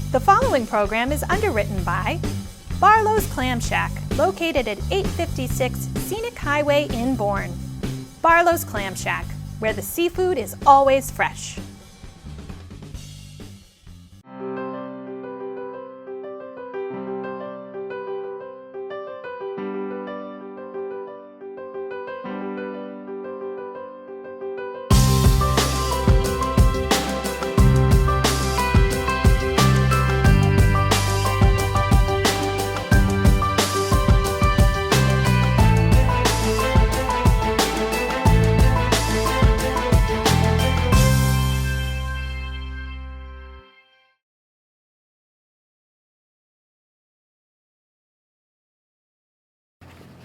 The following program is underwritten by Barlow's Clam Shack, located at 856 Scenic Highway in Bourne. Barlow's Clam Shack, where the seafood is always fresh.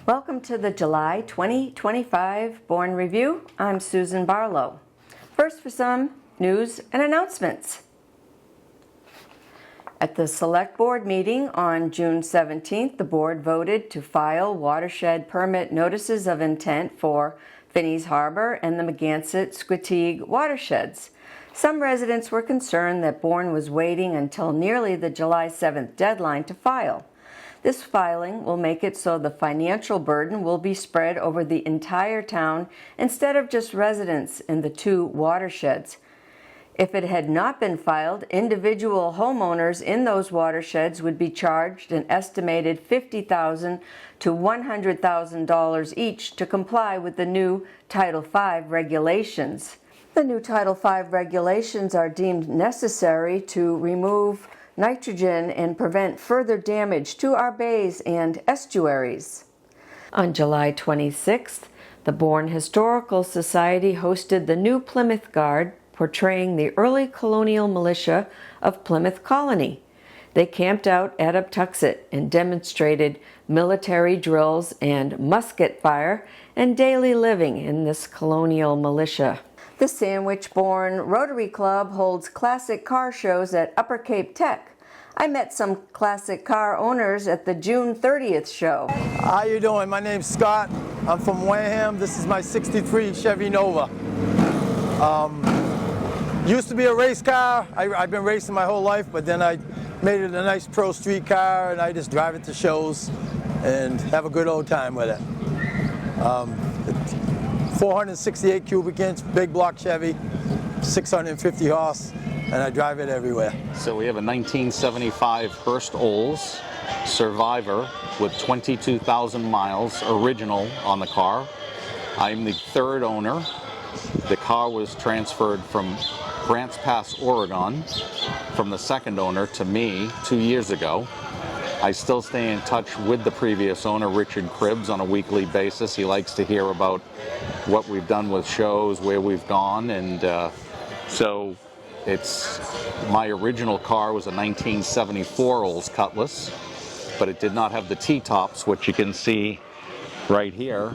Welcome to the July 2025 Bourne Review. I'm Susan Barlow. First for some news and announcements. At the Select Board meeting on June 17th, the board voted to file watershed permit notices of intent for Finney's Harbor and the Megansett-Squeteague watersheds. Some residents were concerned that Bourne was waiting until nearly the July 7th deadline to file. This filing will make it so the financial burden will be spread over the entire town instead of just residents in the two watersheds. If it had not been filed, individual homeowners in those watersheds would be charged an estimated $50,000 to $100,000 each to comply with the new Title V regulations. The new Title V regulations are deemed necessary to remove nitrogen and prevent further damage to our bays and estuaries. On July 26th, the Bourne Historical Society hosted the new Plymouth Guard, portraying the early colonial militia of Plymouth Colony. They camped out at Uptuxet and demonstrated military drills and musket fire and daily living in this colonial militia. The Sandwich Bourne Rotary Club holds classic car shows at Upper Cape Tech. I met some classic car owners at the June 30th show. How you doing? My name's Scott. I'm from Wareham. This is my 63 Chevy Nova. Used to be a race car. I've been racing my whole life, but then I made it a nice pro street car, and I just drive it to shows and have a good old time with it. 468 cubic inch, big block Chevy, 650 horse, and I drive it everywhere. So we have a 1975 Hurst Olds Survivor with 22,000 miles original on the car. I'm the third owner. The car was transferred from Grants Pass, Oregon, from the second owner to me 2 years ago. I still stay in touch with the previous owner, Richard Cribbs, on a weekly basis. He likes to hear about what we've done with shows, where we've gone, and so it's my original car was a 1974 Olds Cutlass, but it did not have the T-tops, which you can see right here.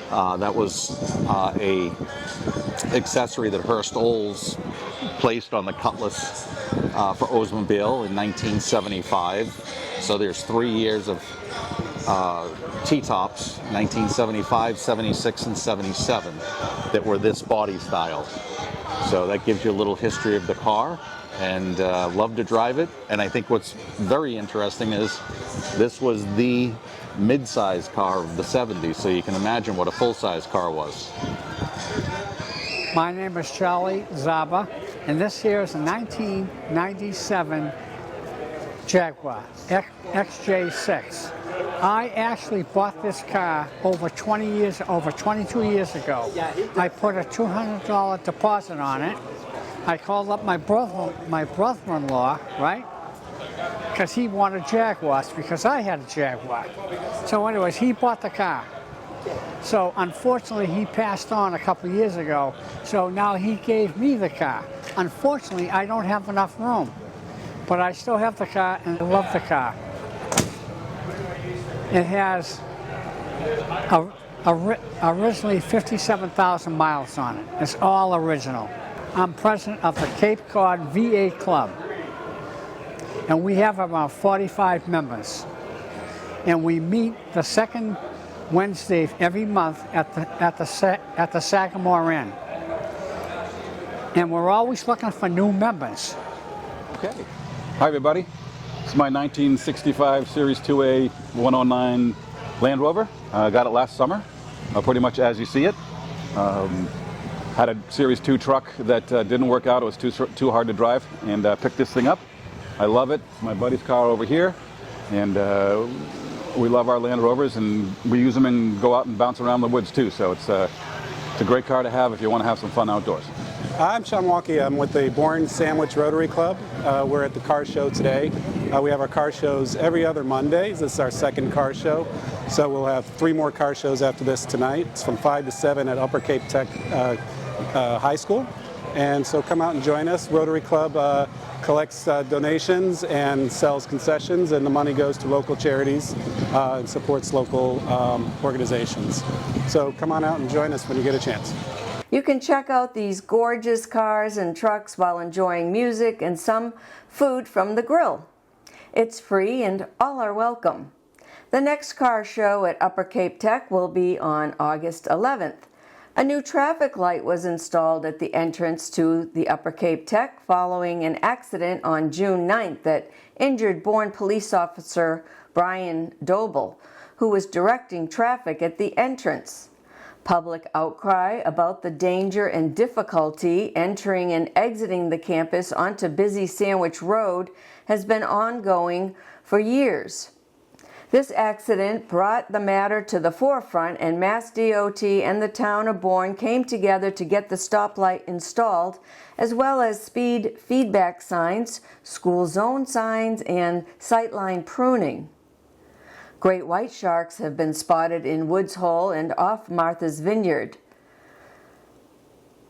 That was a accessory that Hurst Olds placed on the Cutlass for Oldsmobile in 1975. So there's 3 years of T-tops, 1975, 76, and 77, that were this body style. So that gives you a little history of the car, and love to drive it. And I think what's very interesting is this was the mid-size car of the 70s, so you can imagine what a full-size car was. My name is Charlie Zaba, and this here is a 1997 Jaguar XJ6. I actually bought this car over 22 years ago. I put a $200 deposit on it. I called up my brother-in-law, right? Because he wanted Jaguars, because I had a Jaguar. So anyways, he bought the car. So unfortunately, he passed on a couple years ago, so now he gave me the car. Unfortunately, I don't have enough room, but I still have the car, and I love the car. It has originally 57,000 miles on it. It's all original. I'm president of the Cape Cod VA Club, and we have about 45 members. And we meet the second Wednesday every month at the Sagamore Inn. And we're always looking for new members. Okay. Hi everybody, it's my 1965 Series 2A 109 Land Rover. I got it last summer, pretty much as you see it. Had a Series 2 truck that didn't work out, it was too hard to drive, and picked this thing up. I love it, it's my buddy's car over here, and we love our Land Rovers, and we use them and go out and bounce around the woods too, so it's a great car to have if you want to have some fun outdoors. I'm Sean Walkie. I'm with the Bourne Sandwich Rotary Club. We're at the car show today. We have our car shows every other Monday. This is our second car show. So we'll have 3 more car shows after this tonight. It's from 5 to 7 at Upper Cape Tech High School. And so come out and join us. Rotary Club collects donations and sells concessions, and the money goes to local charities and supports local organizations. So come on out and join us when you get a chance. You can check out these gorgeous cars and trucks while enjoying music and some food from the grill. It's free and all are welcome. The next car show at Upper Cape Tech will be on August 11th. A new traffic light was installed at the entrance to the Upper Cape Tech following an accident on June 9th that injured Bourne police officer Brian Doble, who was directing traffic at the entrance. Public outcry about the danger and difficulty entering and exiting the campus onto busy Sandwich Road has been ongoing for years. This accident brought the matter to the forefront, and Mass DOT and the town of Bourne came together to get the stoplight installed, as well as speed feedback signs, school zone signs, and sightline pruning. Great white sharks have been spotted in Woods Hole and off Martha's Vineyard.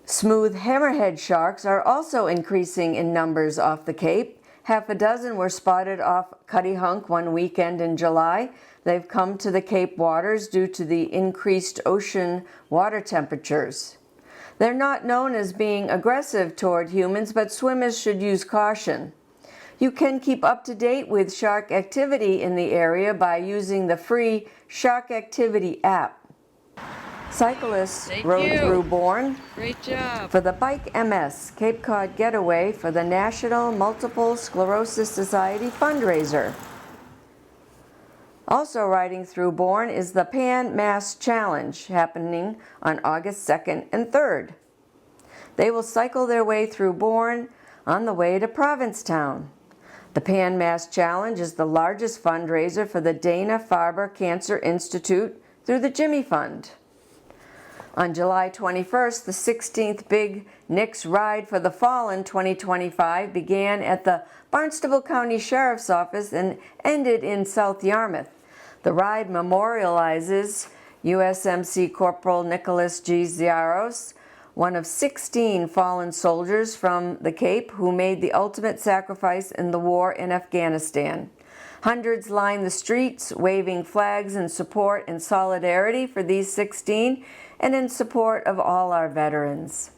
Smooth hammerhead sharks are also increasing in numbers off the Cape. Half a dozen were spotted off Cuttyhunk one weekend in July. They've come to the Cape waters due to the increased ocean water temperatures. They're not known as being aggressive toward humans, but swimmers should use caution. You can keep up to date with shark activity in the area by using the free Shark Activity app. Cyclists rode through Bourne for the Bike MS Cape Cod Getaway for the National Multiple Sclerosis Society fundraiser. Also riding through Bourne is the Pan Mass Challenge, happening on August 2nd and 3rd. They will cycle their way through Bourne on the way to Provincetown. The Pan Mass Challenge is the largest fundraiser for the Dana-Farber Cancer Institute through the Jimmy Fund. On July 21st, the 16th Big Nick's Ride for the Fallen 2025 began at the Barnstable County Sheriff's Office and ended in South Yarmouth. The ride memorializes USMC Corporal Nicholas G. Ziaros, one of 16 fallen soldiers from the Cape who made the ultimate sacrifice in the war in Afghanistan. Hundreds line the streets, waving flags in support and solidarity for these 16 and in support of all our veterans.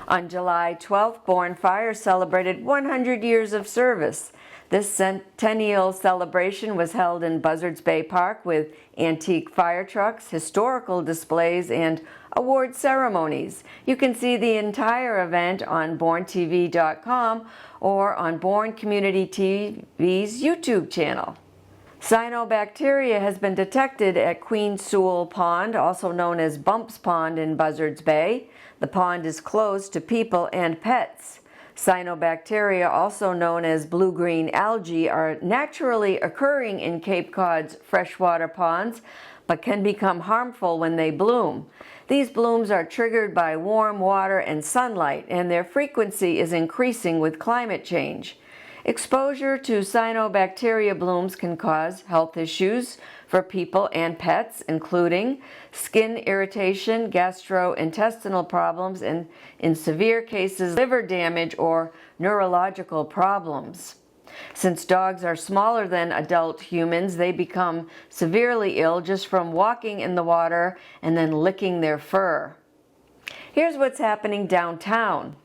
On July 12th, Bourne Fire celebrated 100 years of service. This centennial celebration was held in Buzzards Bay Park with antique fire trucks, historical displays, and award ceremonies. You can see the entire event on BourneTV.com or on Bourne Community TV's YouTube channel. Cyanobacteria has been detected at Queen Sewell Pond, also known as Bumps Pond in Buzzards Bay. The pond is closed to people and pets. Cyanobacteria, also known as blue-green algae, are naturally occurring in Cape Cod's freshwater ponds, but can become harmful when they bloom. These blooms are triggered by warm water and sunlight, and their frequency is increasing with climate change. Exposure to cyanobacteria blooms can cause health issues for people and pets, including skin irritation, gastrointestinal problems, and in severe cases, liver damage or neurological problems. Since dogs are smaller than adult humans, they become severely ill just from walking in the water and then licking their fur. Here's what's happening downtown.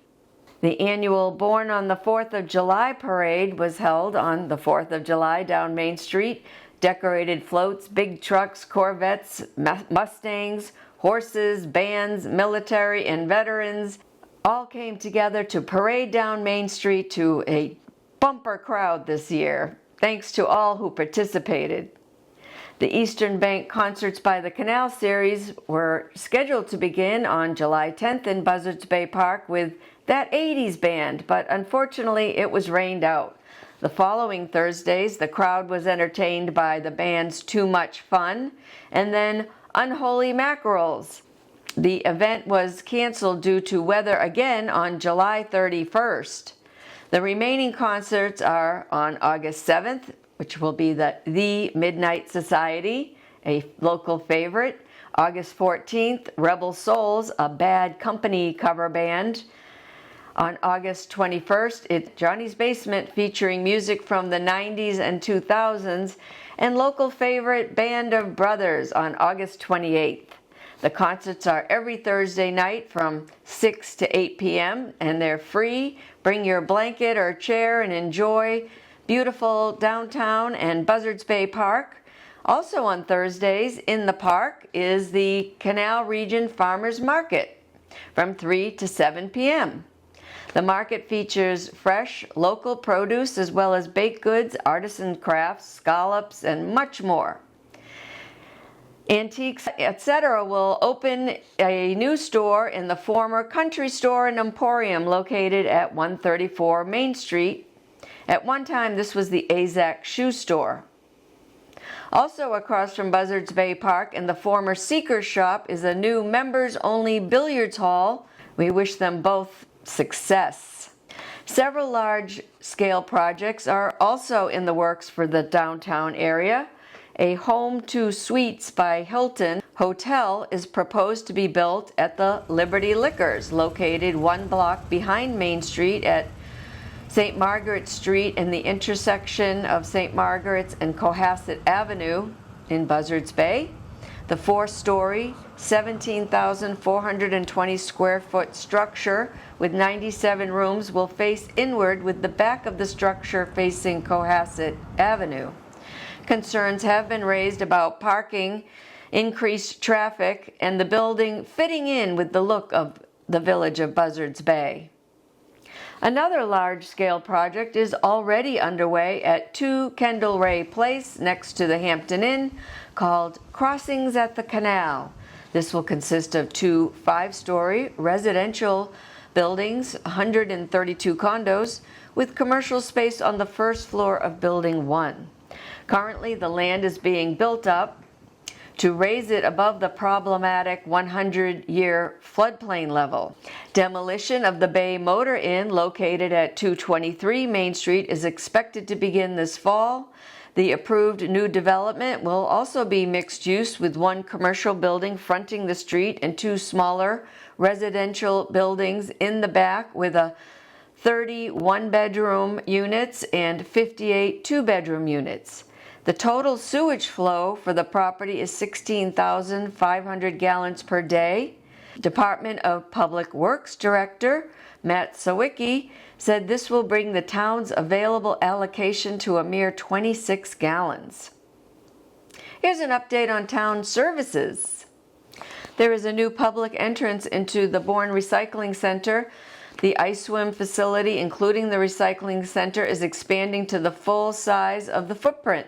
The annual Born on the 4th of July parade was held on the 4th of July down Main Street. Decorated floats, big trucks, Corvettes, Mustangs, horses, bands, military, and veterans all came together to parade down Main Street to a bumper crowd this year. Thanks to all who participated. The Eastern Bank Concerts by the Canal series were scheduled to begin on July 10th in Buzzards Bay Park with That 80s Band, but unfortunately it was rained out. The following Thursdays, the crowd was entertained by the bands Too Much Fun and then Unholy Mackerels. The event was canceled due to weather again on July 31st. The remaining concerts are on August 7th, which will be the Midnight Society, a local favorite. August 14th, Rebel Souls, a Bad Company cover band. On August 21st, it's Johnny's Basement featuring music from the 90s and 2000s, and local favorite Band of Brothers on August 28th. The concerts are every Thursday night from 6 to 8 p.m. and they're free. Bring your blanket or chair and enjoy beautiful downtown and Buzzards Bay Park. Also on Thursdays in the park is the Canal Region Farmers Market from 3 to 7 p.m. The market features fresh local produce as well as baked goods, artisan crafts, scallops, and much more. Antiques, etc. will open a new store in the former Country Store and Emporium located at 134 Main Street. At one time, this was the Azak Shoe Store. Also across from Buzzards Bay Park in the former Seekers Shop is a new members-only billiards hall. We wish them both success. Several large-scale projects are also in the works for the downtown area. A Home 2 Suites by Hilton hotel is proposed to be built at the Liberty Liquors, located 1 block behind Main Street at St. Margaret Street in the intersection of St. Margaret's and Cohasset Avenue in Buzzards Bay. The 4-story, 17,420 square foot structure with 97 rooms will face inward with the back of the structure facing Cohasset Avenue. Concerns have been raised about parking, increased traffic, and the building fitting in with the look of the village of Buzzards Bay. Another large-scale project is already underway at 2 Kendall Ray Place next to the Hampton Inn called Crossings at the Canal. This will consist of 2 5-story residential buildings, 132 condos, with commercial space on the first floor of Building 1. Currently, the land is being built up to raise it above the problematic 100-year floodplain level. Demolition of the Bay Motor Inn, located at 223 Main Street, is expected to begin this fall. The approved new development will also be mixed use with 1 commercial building fronting the street and 2 smaller residential buildings in the back with a 30 one-bedroom units and 58 two-bedroom units. The total sewage flow for the property is 16,500 gallons per day. Department of Public Works Director Matt Sawicki said this will bring the town's available allocation to a mere 26 gallons. Here's an update on town services. There is a new public entrance into the Bourne Recycling Center. The ice swim facility, including the recycling center, is expanding to the full size of the footprint.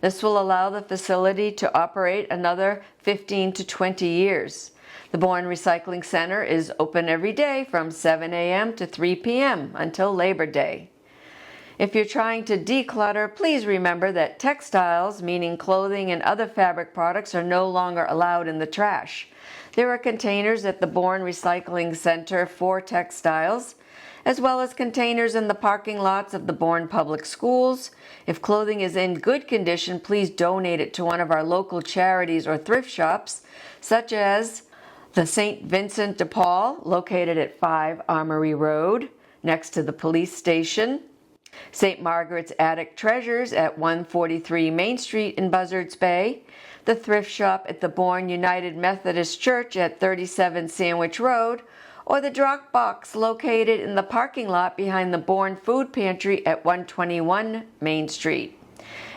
This will allow the facility to operate another 15 to 20 years. The Bourne Recycling Center is open every day from 7 a.m. to 3 p.m. until Labor Day. If you're trying to declutter, please remember that textiles, meaning clothing and other fabric products, are no longer allowed in the trash. There are containers at the Bourne Recycling Center for textiles, as well as containers in the parking lots of the Bourne Public Schools. If clothing is in good condition, please donate it to one of our local charities or thrift shops, such as the St. Vincent de Paul, located at 5 Armory Road, next to the police station, St. Margaret's Attic Treasures at 143 Main Street in Buzzards Bay, the thrift shop at the Bourne United Methodist Church at 37 Sandwich Road, or the Drop Box located in the parking lot behind the Bourne Food Pantry at 121 Main Street.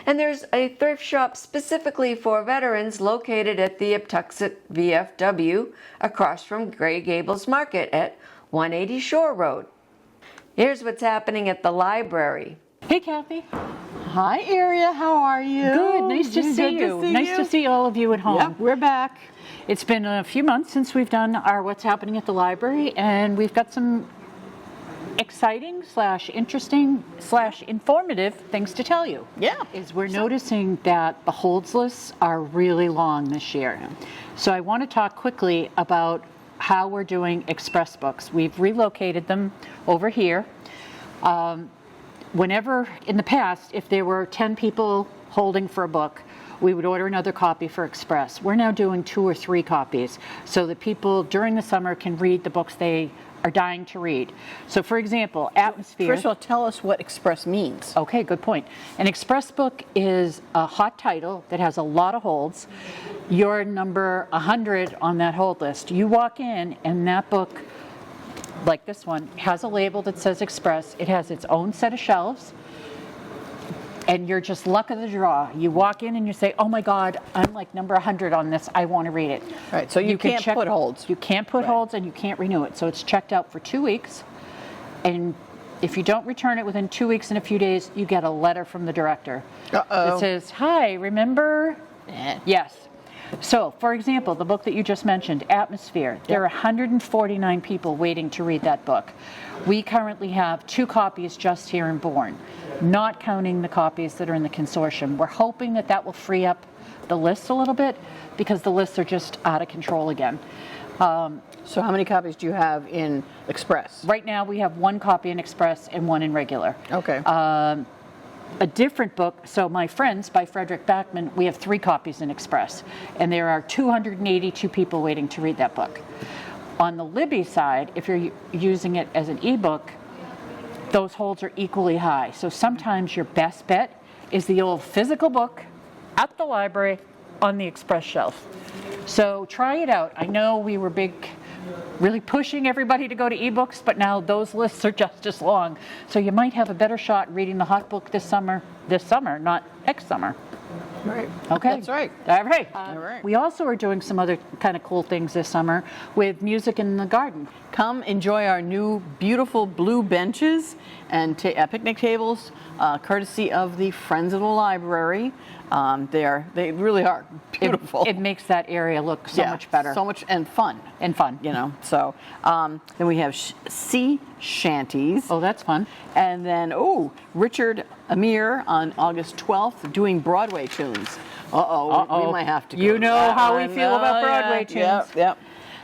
And there's a thrift shop specifically for veterans located at the Uptuxet VFW across from Grey Gables Market at 180 Shore Road. Here's what's happening at the library. Hey, Kathy. Hi, Aria. How are you? Good. Nice to see you. Nice to see all of you at home. Yep, we're back. It's been a few months since we've done our What's Happening at the Library, and we've got some exciting / interesting / informative things to tell you. Yeah. We're noticing that the holds lists are really long this year. So I want to talk quickly about how we're doing express books. We've relocated them over here. Whenever in the past, if there were 10 people holding for a book, we would order another copy for express. We're now doing 2 or 3 copies so that people during the summer can read the books they are dying to read. So for example, Atmosphere. First of all, tell us what express means. Okay, good point. An express book is a hot title that has a lot of holds. You're number 100 on that hold list. You walk in and that book, like this one, has a label that says express. It has its own set of shelves. And you're just luck of the draw. You walk in and you say, oh my God, I'm like number 100 on this. I want to read it. Right, so you can't put holds. You can't put holds and you can't renew it. So it's checked out for 2 weeks. And if you don't return it within 2 weeks and a few days, you get a letter from the director that says, hi, remember? Yes. So, for example, the book that you just mentioned, Atmosphere, there are 149 people waiting to read that book. We currently have 2 copies just here in Bourne, not counting the copies that are in the consortium. We're hoping that that will free up the lists a little bit because the lists are just out of control again. So how many copies do you have in express? Right now we have 1 copy in express and 1 in regular. Okay. A different book, so My Friends by Frederick Backman, we have 3 copies in express, and there are 282 people waiting to read that book. On the Libby side, if you're using it as an ebook, those holds are equally high. So sometimes your best bet is the old physical book at the library on the express shelf. So try it out. I know we were really pushing everybody to go to ebooks, but now those lists are just as long. So you might have a better shot reading the hot book this summer, not next summer. Right. Okay. That's right. All right. All right. We also are doing some other kind of cool things this summer with music in the garden. Come enjoy our new beautiful blue benches and picnic tables, courtesy of the Friends of the Library. They really are beautiful. It makes that area look so much better. So much and fun. You know. So then we have sea shanties. Oh, that's fun. And then Richard Amir on August 12th doing Broadway tunes. We might have to go. You know how we feel about Broadway tunes. Yep.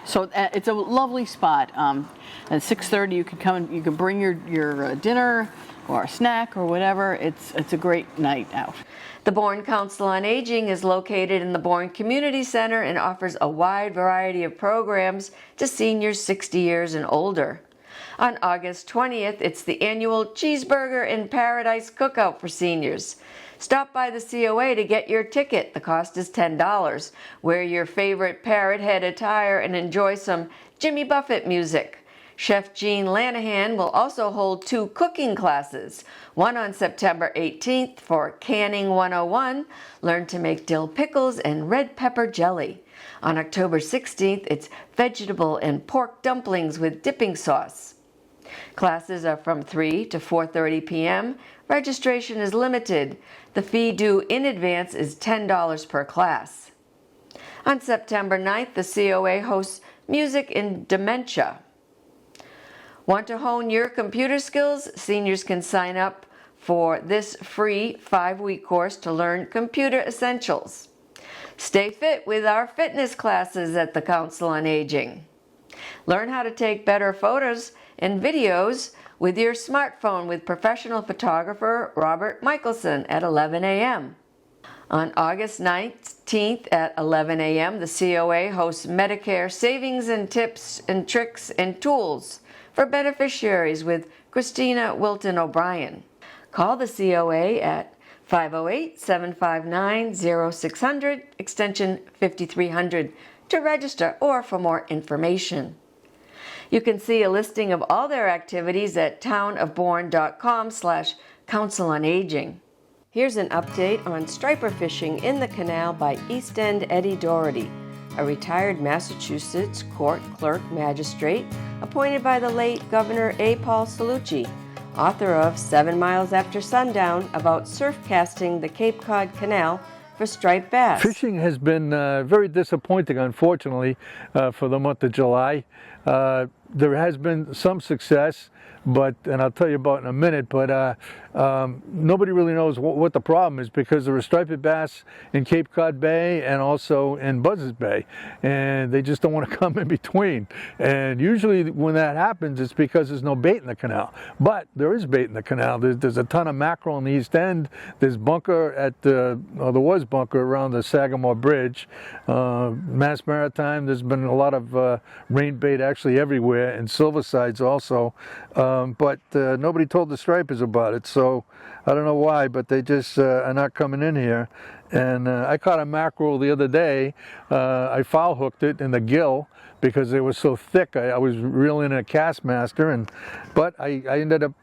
So it's a lovely spot. At 6:30 you can come and you can bring your dinner or a snack or whatever. It's a great night out. The Bourne Council on Aging is located in the Bourne Community Center and offers a wide variety of programs to seniors 60 years and older. On August 20th, it's the annual Cheeseburger in Paradise Cookout for seniors. Stop by the COA to get your ticket. The cost is $10. Wear your favorite parrot head attire and enjoy some Jimmy Buffett music. Chef Jean Lanahan will also hold 2 cooking classes, one on September 18th for Canning 101, learn to make dill pickles and red pepper jelly. On October 16th, it's vegetable and pork dumplings with dipping sauce. Classes are from 3 to 4:30 p.m. Registration is limited. The fee due in advance is $10 per class. On September 9th, the COA hosts Music in Dementia. Want to hone your computer skills? Seniors can sign up for this free 5-week course to learn computer essentials. Stay fit with our fitness classes at the Council on Aging. Learn how to take better photos and videos with your smartphone with professional photographer Robert Michelson at 11 a.m. On August 19th at 11 a.m., the COA hosts Medicare Savings and Tips and Tricks and Tools for beneficiaries with Christina Wilton O'Brien. Call the COA at 508-759-0600, extension 5300 to register or for more information. You can see a listing of all their activities at townofbourne.com/Council on Aging. Here's an update on striper fishing in the canal by East End Eddie Doherty, a retired Massachusetts court clerk magistrate appointed by the late Governor A. Paul Cellucci. author of 7 Miles After Sundown, about surf casting the Cape Cod Canal for striped bass. Fishing has been very disappointing, unfortunately, for the month of July. There has been some success, and I'll tell you about in a minute, but nobody really knows what the problem is, because there are striped bass in Cape Cod Bay and also in Buzzards Bay, and they just don't want to come in between. And usually when that happens, it's because there's no bait in the canal. But there is bait in the canal. There's a ton of mackerel on the east end. There's bunker there was bunker around the Sagamore Bridge. Mass Maritime, there's been a lot of rain bait actually everywhere, and Silversides also. But nobody told the stripers about it, so I don't know why, but they just are not coming in here. And I caught a mackerel the other day. I foul hooked it in the gill because it was so thick. I was reeling a Castmaster, but I ended up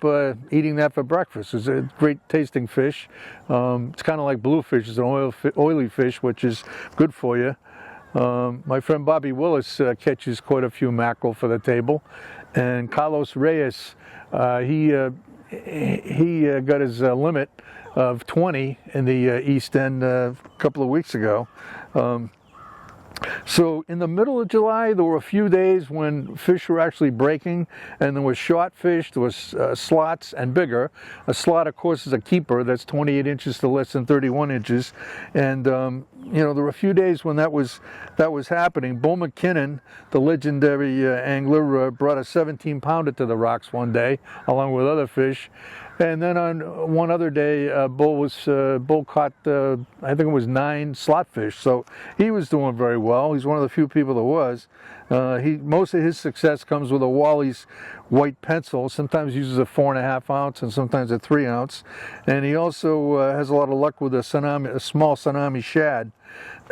eating that for breakfast. It's a great tasting fish. It's kind of like bluefish. It's an oily fish, which is good for you. My friend Bobby Willis catches quite a few mackerel for the table, and Carlos Reyes, he got his limit of 20 in the East End a couple of weeks ago. So in the middle of July, there were a few days when fish were actually breaking, and there was short fish, there was slots and bigger. A slot, of course, is a keeper that's 28 inches to less than 31 inches. And you know, there were a few days when that was happening. Bo McKinnon, the legendary angler, brought a 17-pounder to the rocks one day, along with other fish. And then on one other day, Bull caught, I think it was 9 slot fish. So he was doing very well. He's one of the few people that was. Most of his success comes with a Wally's white pencil. Sometimes uses a 4.5 ounce and sometimes a 3 ounce. And he also has a lot of luck with a small tsunami shad.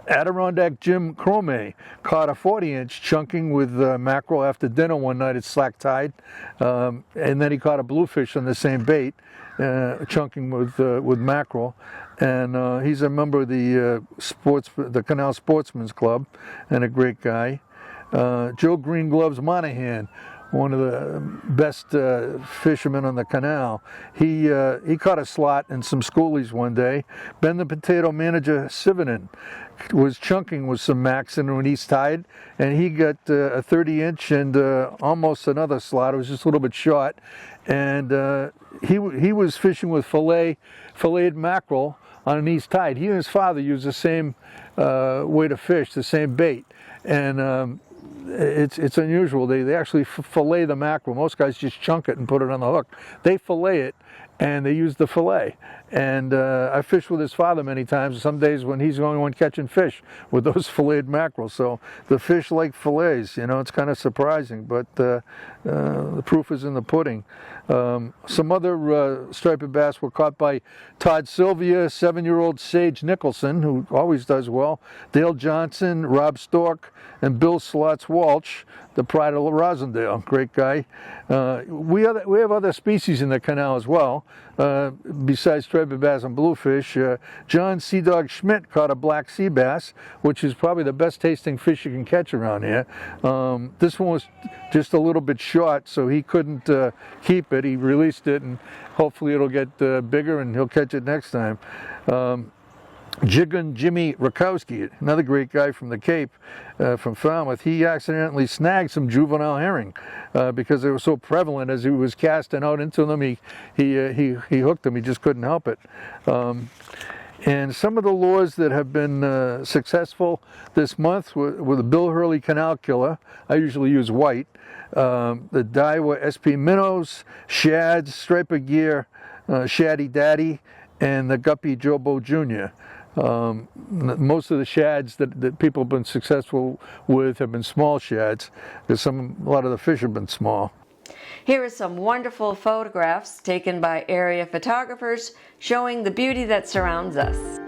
Adirondack Jim Crome caught a 40-inch chunking with mackerel after dinner one night at slack tide, and then he caught a bluefish on the same bait, chunking with mackerel. And he's a member of the Canal Sportsman's Club, and a great guy. Joe Green Gloves Monahan, one of the best fishermen on the canal. He caught a slot and some schoolies one day. Ben the Potato Manager Sivanen was chunking with some max in an east tide, and he got a 30-inch and almost another slot. It was just a little bit short, and he was fishing with filleted mackerel on an east tide. He and his father used the same way to fish, the same bait, and it's unusual. They actually fillet the mackerel. Most guys just chunk it and put it on the hook. They fillet it, and they use the fillet. And I fished with his father many times, some days when he's the only one catching fish with those filleted mackerel. So the fish like fillets, you know, it's kind of surprising, but the proof is in the pudding. Some other striped bass were caught by Todd Sylvia, 7-year-old Sage Nicholson, who always does well, Dale Johnson, Rob Stork, and Bill Slots Walsh, the pride of Rosendale. Great guy. We have other species in the canal as well, besides striped bass and bluefish. John Sea Dog Schmidt caught a black sea bass, which is probably the best tasting fish you can catch around here. This one was just a little bit short, so he couldn't keep it. He released it, and hopefully it'll get bigger and he'll catch it next time. Jiggin Jimmy Rakowski, another great guy from the Cape, from Falmouth, he accidentally snagged some juvenile herring because they were so prevalent. As he was casting out into them, he hooked them. He just couldn't help it. And some of the lures that have been successful this month were the Bill Hurley Canal Killer. I usually use white. The Daiwa SP Minnows, shads, striper gear, Shaddy Daddy, and the Guppy Jobo Jr. Most of the shads that people have been successful with have been small shads, because a lot of the fish have been small. Here are some wonderful photographs taken by area photographers showing the beauty that surrounds us.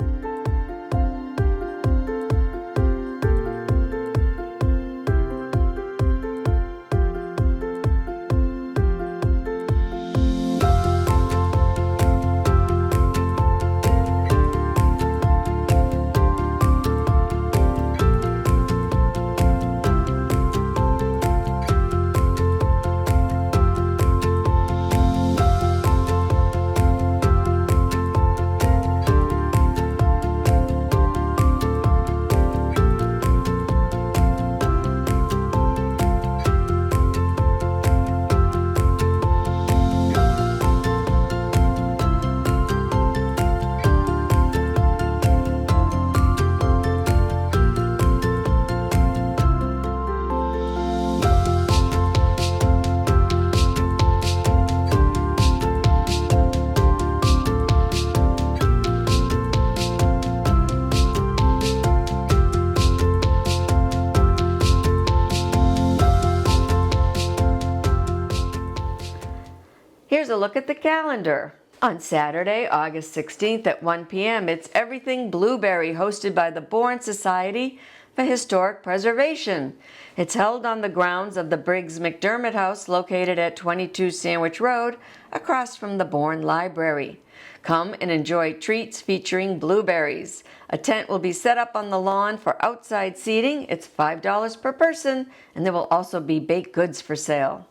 look at the calendar. On Saturday, August 16th at 1 p.m., it's Everything Blueberry, hosted by the Bourne Society for Historic Preservation. It's held on the grounds of the Briggs McDermott House located at 22 Sandwich Road, across from the Bourne Library. Come and enjoy treats featuring blueberries. A tent will be set up on the lawn for outside seating. It's $5 per person, and there will also be baked goods for sale.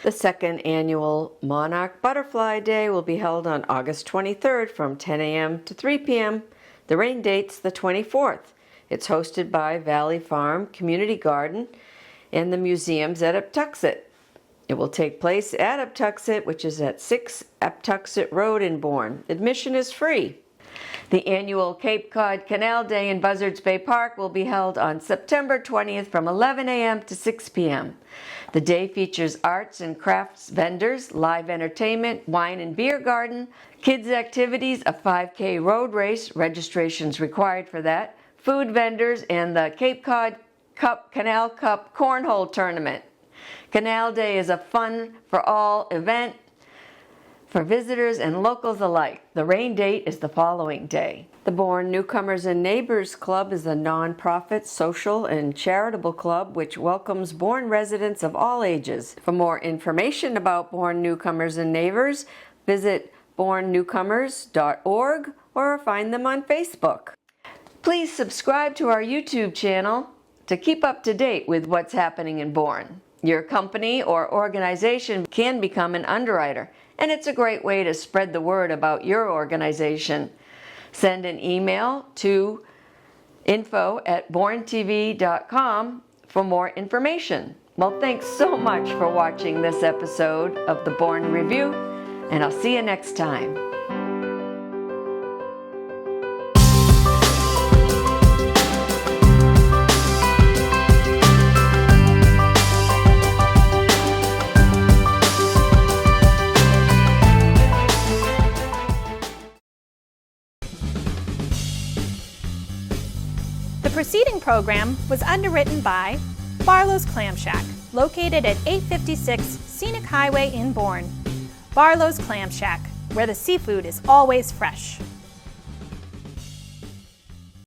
The second annual Monarch Butterfly Day will be held on August 23rd from 10 a.m. to 3 p.m. The rain date's the 24th. It's hosted by Valley Farm Community Garden and the museums at Uptuxet. It will take place at Uptuxet, which is at 6 Uptuxet Road in Bourne. Admission is free. The annual Cape Cod Canal Day in Buzzards Bay Park will be held on September 20th from 11 a.m. to 6 p.m. The day features arts and crafts vendors, live entertainment, wine and beer garden, kids activities, a 5K road race, registrations required for that, food vendors, and the Cape Cod Canal Cup Cornhole Tournament. Canal Day is a fun for all event for visitors and locals alike. The rain date is the following day. The Bourne Newcomers and Neighbors Club is a non-profit, social, and charitable club which welcomes Bourne residents of all ages. For more information about Bourne Newcomers and Neighbors, visit bournenewcomers.org or find them on Facebook. Please subscribe to our YouTube channel to keep up to date with what's happening in Bourne. Your company or organization can become an underwriter, and it's a great way to spread the word about your organization. Send an email to info@bournetv.com for more information. Well, thanks so much for watching this episode of the Bourne Review, and I'll see you next time. The preceding program was underwritten by Barlow's Clam Shack, located at 856 Scenic Highway in Bourne. Barlow's Clam Shack, where the seafood is always fresh.